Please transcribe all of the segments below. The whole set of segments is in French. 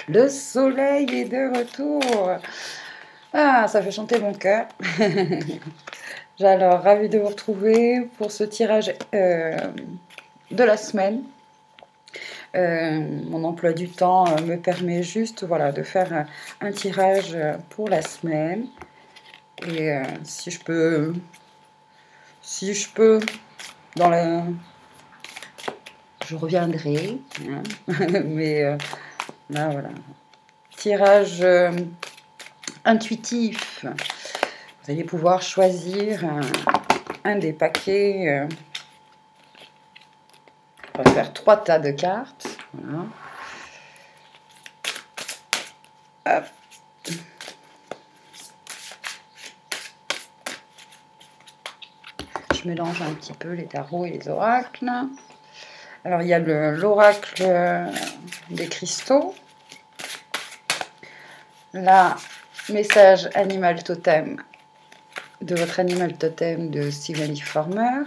Le soleil est de retour. Ah, ça fait chanter mon cœur. Alors, ravie de vous retrouver pour ce tirage de la semaine. Mon emploi du temps me permet juste voilà, de faire un tirage pour la semaine. Et si je peux, dans la... je reviendrai. Hein. Mais là, voilà. Tirage intuitif. Vous allez pouvoir choisir un des paquets. On va faire 3 tas de cartes. Voilà. Hop. Je mélange un petit peu les tarots et les oracles. Alors, il y a l'oracle des cristaux. Là, message animal totem de votre animal totem de Stephanie Farmer.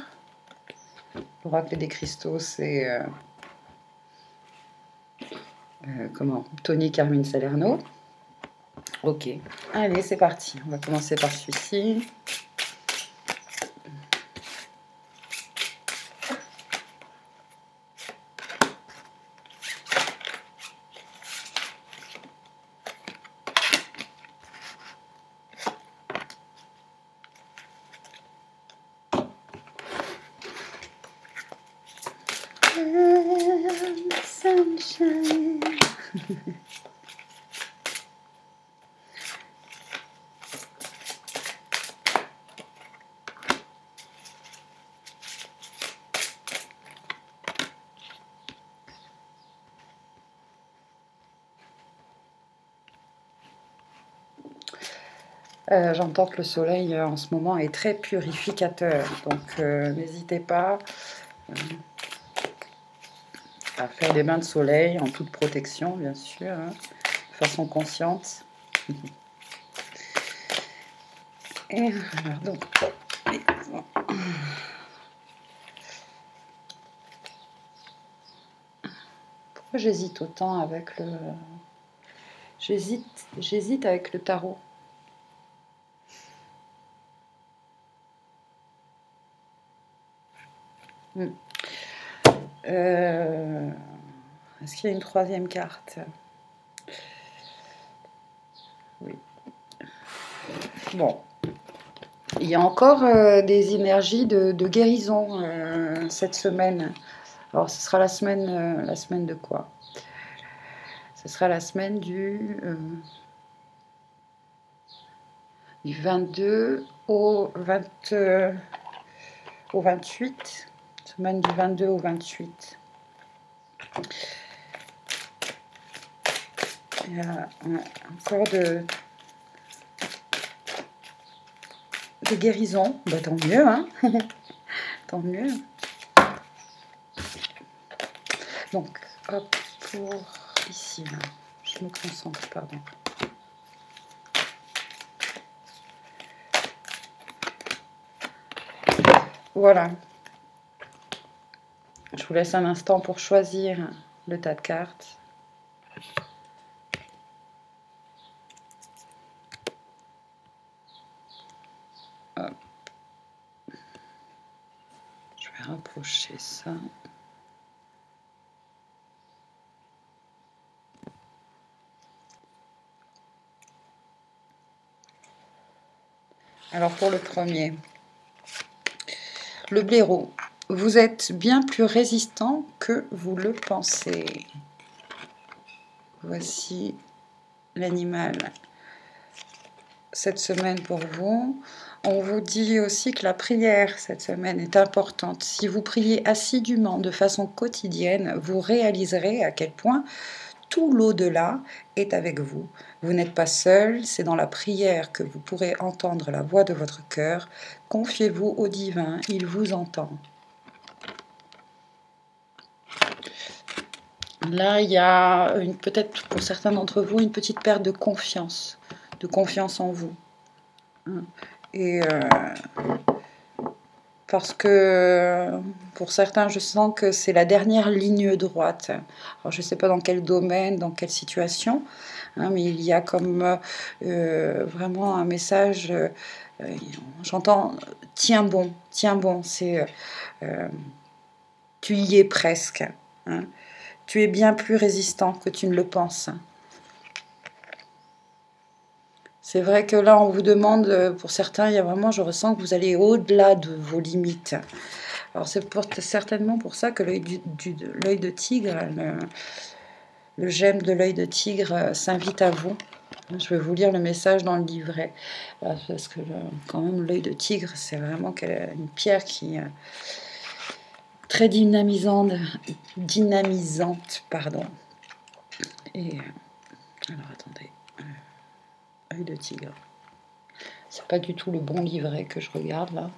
L'oracle des cristaux, c'est Tony Carmine Salerno. Ok, allez, c'est parti. On va commencer par celui-ci. Sunshine. J'entends que le soleil en ce moment est très purificateur, donc n'hésitez pas à faire des bains de soleil en toute protection, bien sûr, hein, de façon consciente. Et voilà, donc, pourquoi j'hésite autant avec le... J'hésite avec le tarot. Est-ce qu'il y a une troisième carte? Oui. Bon. Il y a encore des énergies de guérison cette semaine. Alors, ce sera la semaine de quoi? Ce sera la semaine du 22 au 28. Semaine du 22 au 28. Il y a encore de guérison. Bah, tant mieux, hein. Tant mieux. Donc, hop, pour ici, là. Je me concentre, pardon. Voilà. Je vous laisse un instant pour choisir le tas de cartes. Hop. Je vais rapprocher ça. Alors pour le premier, le blaireau. Vous êtes bien plus résistant que vous le pensez. Voici l'animal cette semaine pour vous. On vous dit aussi que la prière cette semaine est importante. Si vous priez assidûment de façon quotidienne, vous réaliserez à quel point tout l'au-delà est avec vous. Vous n'êtes pas seul, c'est dans la prière que vous pourrez entendre la voix de votre cœur. Confiez-vous au divin, il vous entend. Là, il y a peut-être pour certains d'entre vous une petite perte de confiance en vous. Et parce que pour certains, je sens que c'est la dernière ligne droite. Alors, je ne sais pas dans quel domaine, dans quelle situation, hein, mais il y a comme vraiment un message, j'entends « tiens bon », c'est tu y es presque, hein. Tu es bien plus résistant que tu ne le penses. C'est vrai que là, on vous demande, pour certains, il y a vraiment, je ressens que vous allez au-delà de vos limites. Alors c'est certainement pour ça que l'œil de tigre, le gemme de l'œil de tigre s'invite à vous. Je vais vous lire le message dans le livret. Parce que quand même, l'œil de tigre, c'est vraiment une pierre qui est très dynamisante, pardon. Et alors attendez, œil de tigre. C'est pas du tout le bon livret que je regarde là.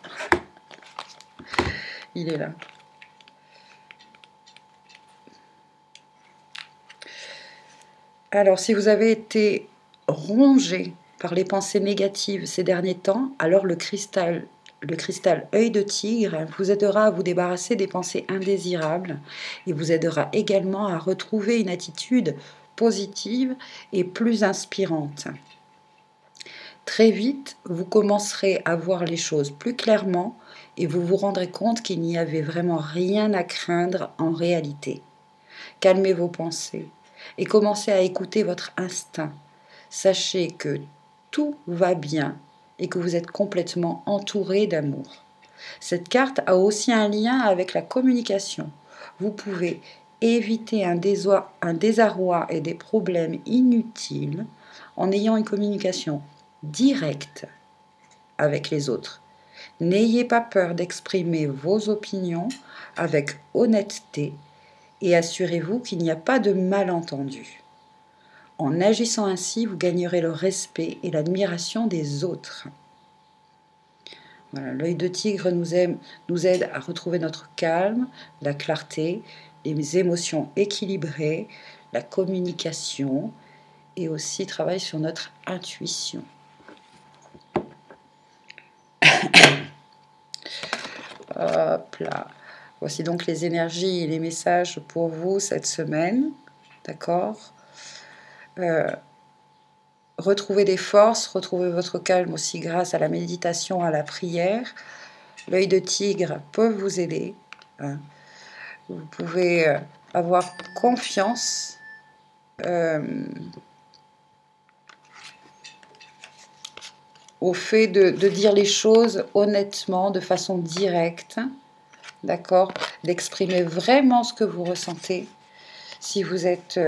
Il est là. Alors, si vous avez été rongé par les pensées négatives ces derniers temps, alors le cristal œil de tigre vous aidera à vous débarrasser des pensées indésirables et vous aidera également à retrouver une attitude positive et plus inspirante. Très vite, vous commencerez à voir les choses plus clairement et vous vous rendrez compte qu'il n'y avait vraiment rien à craindre en réalité. Calmez vos pensées et commencez à écouter votre instinct. Sachez que tout va bien et que vous êtes complètement entouré d'amour. Cette carte a aussi un lien avec la communication. Vous pouvez éviter un désarroi et des problèmes inutiles en ayant une communication directe avec les autres. N'ayez pas peur d'exprimer vos opinions avec honnêteté et assurez-vous qu'il n'y a pas de malentendu. En agissant ainsi, vous gagnerez le respect et l'admiration des autres. Voilà, l'œil de tigre nous aide à retrouver notre calme, la clarté, les émotions équilibrées, la communication et aussi travaille sur notre intuition. Hop là. Voici donc les énergies et les messages pour vous cette semaine. D'accord ? Retrouvez des forces, retrouvez votre calme aussi grâce à la méditation, à la prière. L'œil de tigre peut vous aider. Hein. Vous pouvez avoir confiance au fait de dire les choses honnêtement, de façon directe. D'accord ? D'exprimer vraiment ce que vous ressentez. Si vous êtes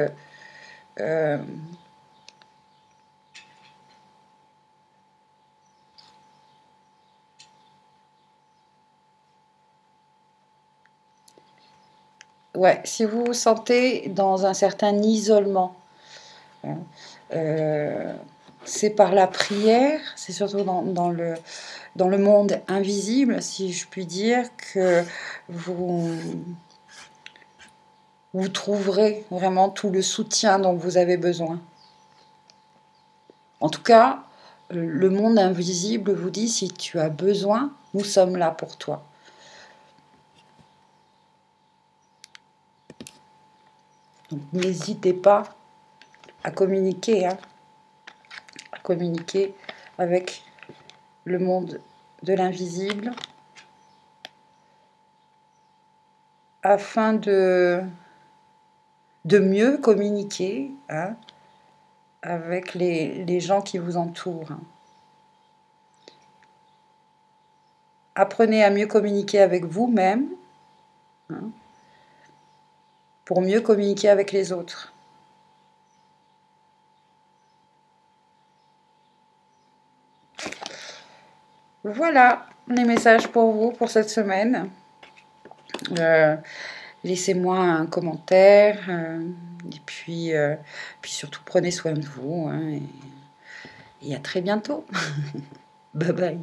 ouais, si vous vous sentez dans un certain isolement, hein, c'est par la prière, c'est surtout dans le monde invisible, si je puis dire, que vous trouverez vraiment tout le soutien dont vous avez besoin. En tout cas, le monde invisible vous dit, si tu as besoin, nous sommes là pour toi. Donc, n'hésitez pas à communiquer, hein, à communiquer avec le monde de l'invisible afin de mieux communiquer, hein, avec les gens qui vous entourent. Apprenez à mieux communiquer avec vous-même, hein, pour mieux communiquer avec les autres. Voilà les messages pour vous pour cette semaine. Laissez-moi un commentaire et puis surtout prenez soin de vous, hein, et à très bientôt. Bye bye.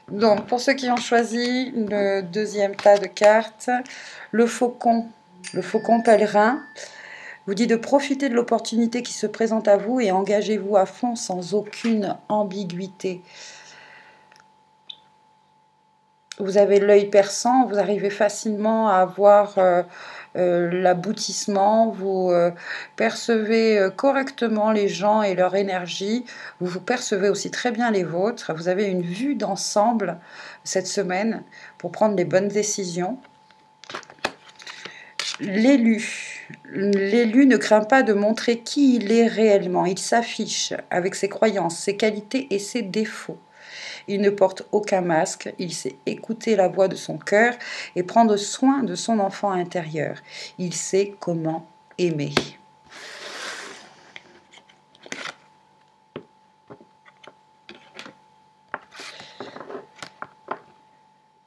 Donc pour ceux qui ont choisi le deuxième tas de cartes, le faucon pèlerin vous dit de profiter de l'opportunité qui se présente à vous et engagez-vous à fond sans aucune ambiguïté. vous avez l'œil perçant, vous arrivez facilement à voir l'aboutissement, vous percevez correctement les gens et leur énergie, vous percevez aussi très bien les vôtres, vous avez une vue d'ensemble cette semaine pour prendre les bonnes décisions. L'élu. L'élu ne craint pas de montrer qui il est réellement, il s'affiche avec ses croyances, ses qualités et ses défauts. Il ne porte aucun masque, il sait écouter la voix de son cœur et prendre soin de son enfant intérieur. Il sait comment aimer.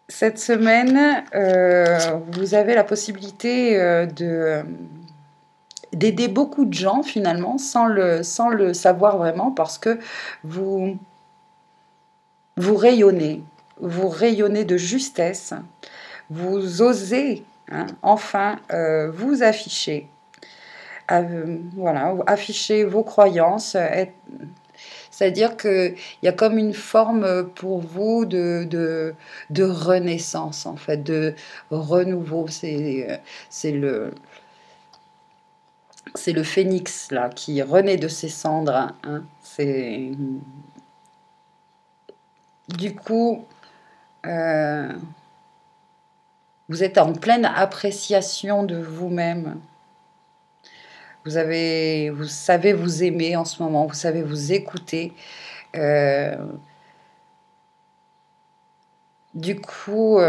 Cette semaine, vous avez la possibilité d'aider beaucoup de gens finalement sans le savoir vraiment parce que vous rayonnez de justesse, vous osez enfin vous afficher, voilà, afficher vos croyances, c'est-à-dire qu'il y a comme une forme pour vous de renaissance en fait, de renouveau, c'est le phénix là qui renaît de ses cendres, hein. C'est du coup, vous êtes en pleine appréciation de vous-même. Vous savez vous aimer en ce moment, vous savez vous écouter. Du coup,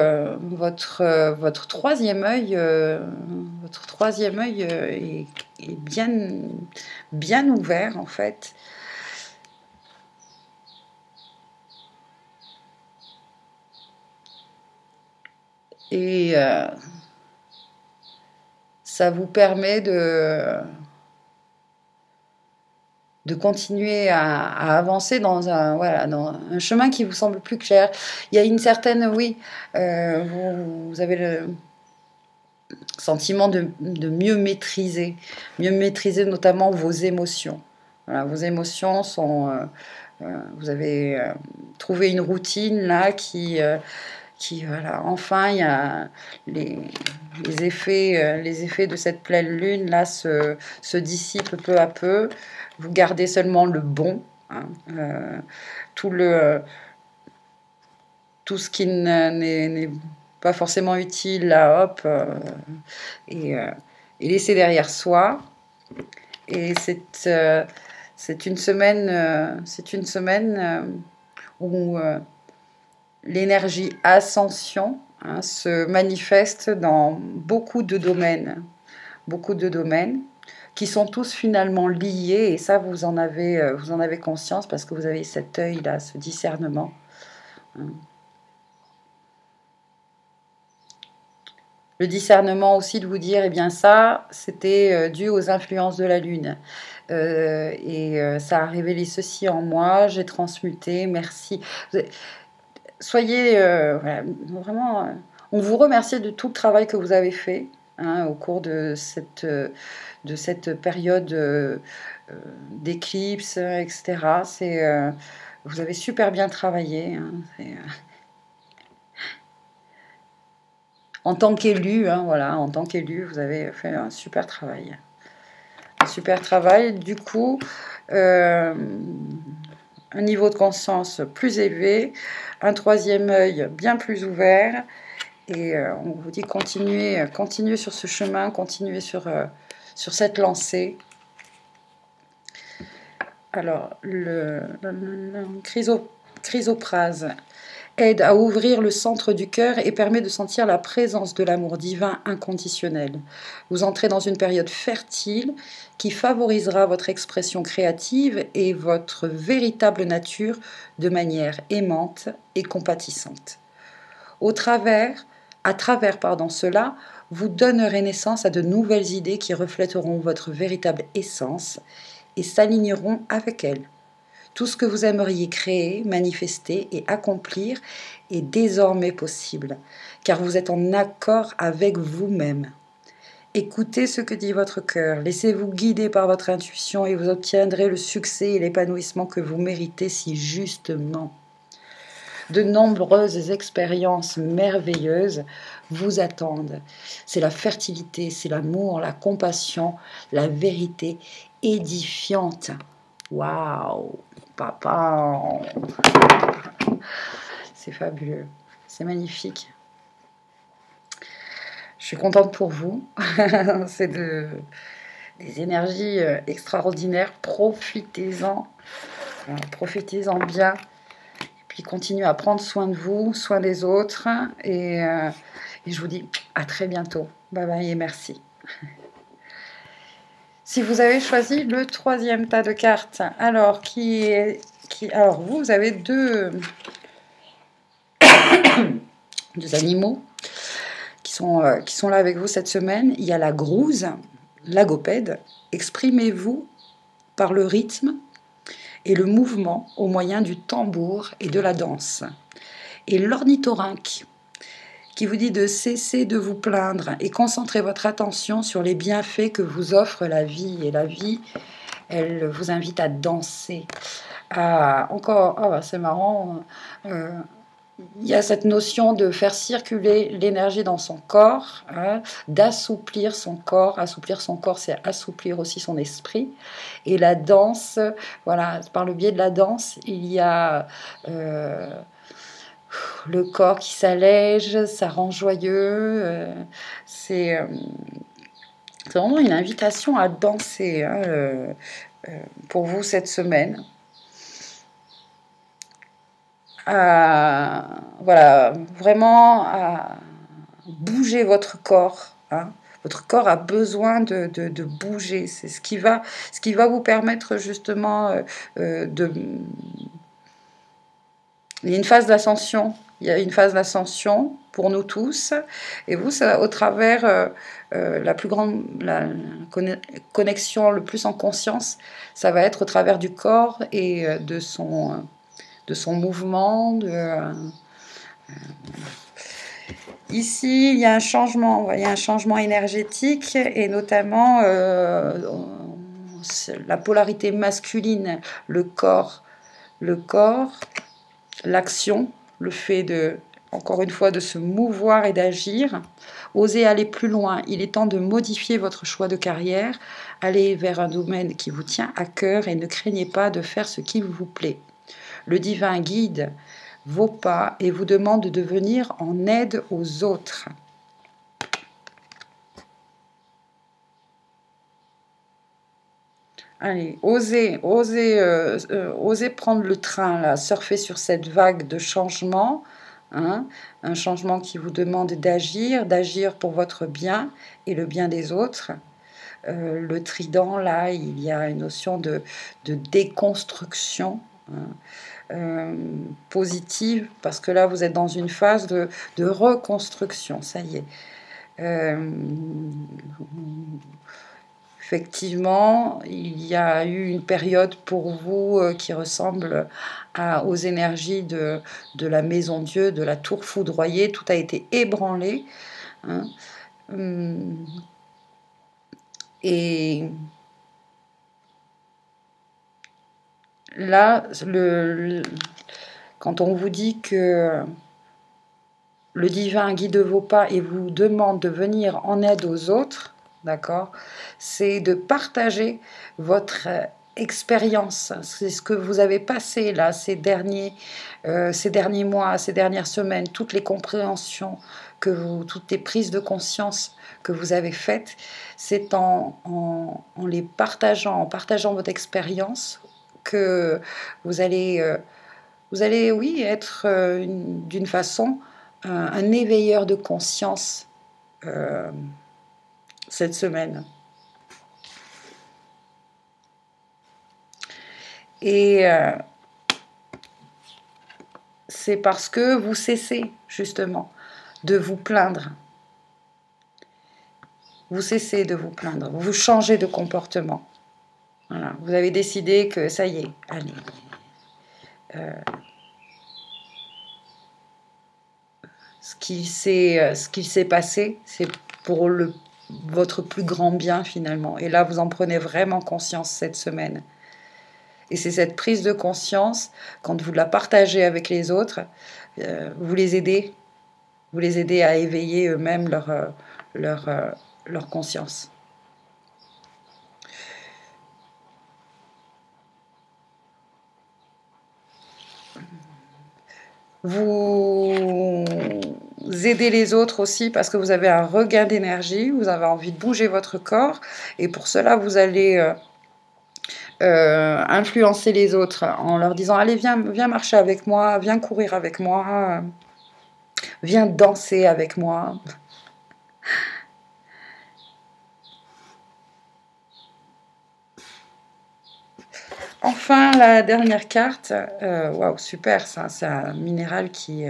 votre troisième œil, est bien ouvert en fait. Et ça vous permet de continuer à avancer dans un chemin qui vous semble plus clair. Il y a une certaine, oui, vous avez le sentiment de mieux maîtriser notamment vos émotions. Voilà, vos émotions sont... vous avez trouvé une routine là qui voilà, enfin, il y a les effets de cette pleine lune là se dissipent peu à peu. Vous gardez seulement le bon, hein, tout ce qui n'est pas forcément utile là, hop, et laisser derrière soi. Et c'est une semaine, où l'énergie ascension se manifeste dans beaucoup de domaines qui sont tous finalement liés, et ça vous en avez conscience parce que vous avez cet œil là, ce discernement. Le discernement aussi de vous dire, eh bien ça, c'était dû aux influences de la Lune. Ça a révélé ceci en moi, j'ai transmuté, merci. Soyez voilà, vraiment... on vous remercie de tout le travail que vous avez fait au cours de cette période d'éclipse, etc. Vous avez super bien travaillé. En tant qu'élu, voilà, en tant qu'élu, vous avez fait un super travail. Du coup, un niveau de conscience plus élevé, un troisième œil bien plus ouvert, et on vous dit continuez sur ce chemin, continuez sur cette lancée. Alors, le chrysoprase aide à ouvrir le centre du cœur et permet de sentir la présence de l'amour divin inconditionnel. Vous entrez dans une période fertile qui favorisera votre expression créative et votre véritable nature de manière aimante et compatissante. À travers cela, vous donnerez naissance à de nouvelles idées qui reflèteront votre véritable essence et s'aligneront avec elle. Tout ce que vous aimeriez créer, manifester et accomplir est désormais possible, car vous êtes en accord avec vous-même. Écoutez ce que dit votre cœur, laissez-vous guider par votre intuition et vous obtiendrez le succès et l'épanouissement que vous méritez si justement. De nombreuses expériences merveilleuses vous attendent. C'est la fertilité, c'est l'amour, la compassion, la vérité édifiante. Waouh, papa, c'est fabuleux, c'est magnifique. Je suis contente pour vous. C'est des énergies extraordinaires. Profitez-en. Profitez-en bien. Et puis continuez à prendre soin de vous, soin des autres. Et je vous dis à très bientôt. Bye bye et merci. Si vous avez choisi le 3e tas de cartes, alors alors vous avez deux animaux qui sont là avec vous cette semaine. Il y a la grouze, l'agopède. Exprimez-vous par le rythme et le mouvement au moyen du tambour et de la danse. Et l'ornithorynque qui vous dit de cesser de vous plaindre et concentrer votre attention sur les bienfaits que vous offre la vie. Et la vie, elle vous invite à danser. C'est marrant. Il y a cette notion de faire circuler l'énergie dans son corps, hein, d'assouplir son corps. Assouplir son corps, c'est assouplir aussi son esprit. Et la danse, voilà, par le biais de la danse, il y a le corps qui s'allège, ça rend joyeux. C'est vraiment une invitation à danser pour vous cette semaine. Voilà, vraiment à bouger votre corps. Hein. Votre corps a besoin de bouger. C'est ce qui va vous permettre justement de... Il y a une phase d'ascension. Il y a une phase d'ascension pour nous tous. Et vous, ça, au travers la plus grande connexion, le plus en conscience, ça va être au travers du corps et de son mouvement. Ici, il y a un changement. Il y a un changement énergétique et notamment la polarité masculine, le corps, l'action, le fait encore une fois, de se mouvoir et d'agir. Osez aller plus loin. Il est temps de modifier votre choix de carrière. Allez vers un domaine qui vous tient à cœur et ne craignez pas de faire ce qui vous plaît. Le divin guide vos pas et vous demande de venir en aide aux autres. Allez, osez prendre le train, là, surfer sur cette vague de changement, hein, un changement qui vous demande d'agir pour votre bien et le bien des autres. Le trident, là, il y a une notion de déconstruction, hein, positive, parce que là, vous êtes dans une phase de reconstruction, ça y est. Effectivement, il y a eu une période pour vous qui ressemble aux énergies de la maison Dieu, de la tour foudroyée. Tout a été ébranlé. Hein. Et là, quand on vous dit que le divin guide vos pas et vous demande de venir en aide aux autres, d'accord, c'est de partager votre expérience. C'est ce que vous avez passé là ces derniers mois, ces dernières semaines, toutes les compréhensions toutes les prises de conscience que vous avez faites. C'est en les partageant, en partageant votre expérience que vous allez oui, être d'une façon un éveilleur de conscience cette semaine. Et c'est parce que vous cessez justement de vous plaindre. Vous cessez de vous plaindre. Vous changez de comportement. Voilà. Vous avez décidé que ça y est, allez. Ce qu'il s'est passé, c'est pour votre plus grand bien finalement. Et là, vous en prenez vraiment conscience cette semaine. Et c'est cette prise de conscience, quand vous la partagez avec les autres, vous les aidez à éveiller eux-mêmes leur conscience. Vous aidez les autres aussi parce que vous avez un regain d'énergie, vous avez envie de bouger votre corps, et pour cela, vous allez influencer les autres en leur disant « Allez, viens marcher avec moi, viens courir avec moi, viens danser avec moi ». Enfin, la dernière carte, waouh, super, ça, c'est un minéral qui,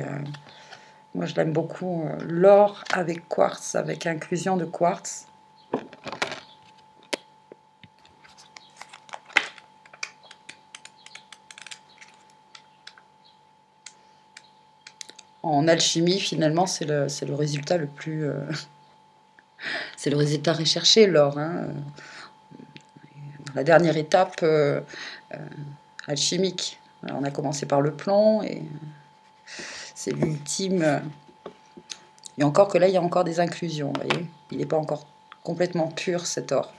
moi je l'aime beaucoup, l'or avec quartz, avec inclusion de quartz. En alchimie, finalement, c'est le résultat le plus... c'est le résultat recherché, l'or. Hein. La dernière étape alchimique. Alors, on a commencé par le plomb, et c'est l'ultime... Et encore que là, il y a encore des inclusions, vous voyez. Il n'est pas encore complètement pur, cet or.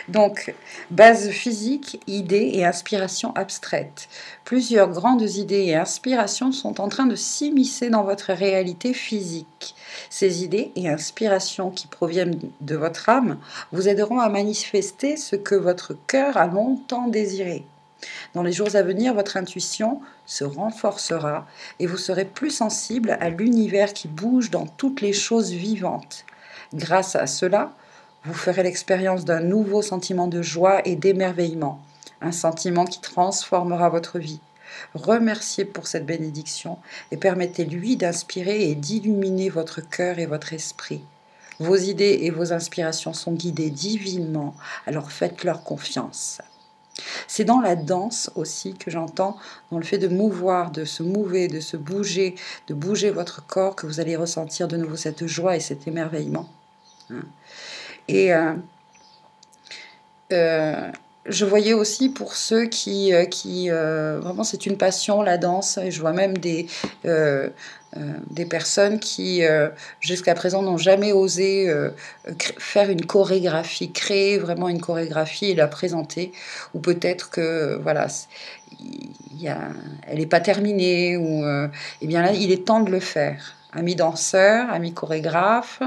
Donc, base physique, idées et inspirations abstraites. Plusieurs grandes idées et inspirations sont en train de s'immiscer dans votre réalité physique. Ces idées et inspirations qui proviennent de votre âme vous aideront à manifester ce que votre cœur a longtemps désiré. Dans les jours à venir, votre intuition se renforcera et vous serez plus sensible à l'univers qui bouge dans toutes les choses vivantes. Grâce à cela, vous ferez l'expérience d'un nouveau sentiment de joie et d'émerveillement, un sentiment qui transformera votre vie. Remerciez pour cette bénédiction et permettez-lui d'inspirer et d'illuminer votre cœur et votre esprit. Vos idées et vos inspirations sont guidées divinement, alors faites-leur confiance. C'est dans la danse aussi que j'entends, dans le fait de mouvoir, de se mouver, de se bouger, de bouger votre corps, que vous allez ressentir de nouveau cette joie et cet émerveillement. Et je voyais aussi pour ceux qui vraiment c'est une passion, la danse, et je vois même des personnes qui jusqu'à présent n'ont jamais osé faire une chorégraphie, créer vraiment une chorégraphie et la présenter, ou peut-être que voilà, elle n'est pas terminée, ou et bien là il est temps de le faire. Amis danseurs, amis chorégraphes,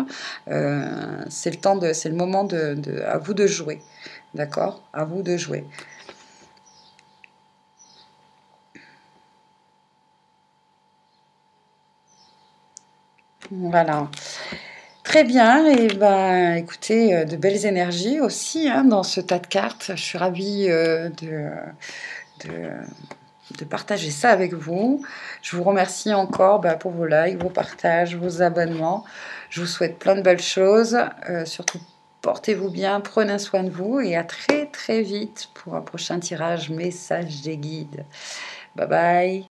c'est le moment à vous de jouer, d'accord? À vous de jouer. Voilà. Très bien, et ben, écoutez, de belles énergies aussi hein, dans ce tas de cartes. Je suis ravie de partager ça avec vous. Je vous remercie encore pour vos likes, vos partages, vos abonnements. Je vous souhaite plein de belles choses. Surtout, portez-vous bien, prenez soin de vous et à très très vite pour un prochain tirage message des guides. Bye bye.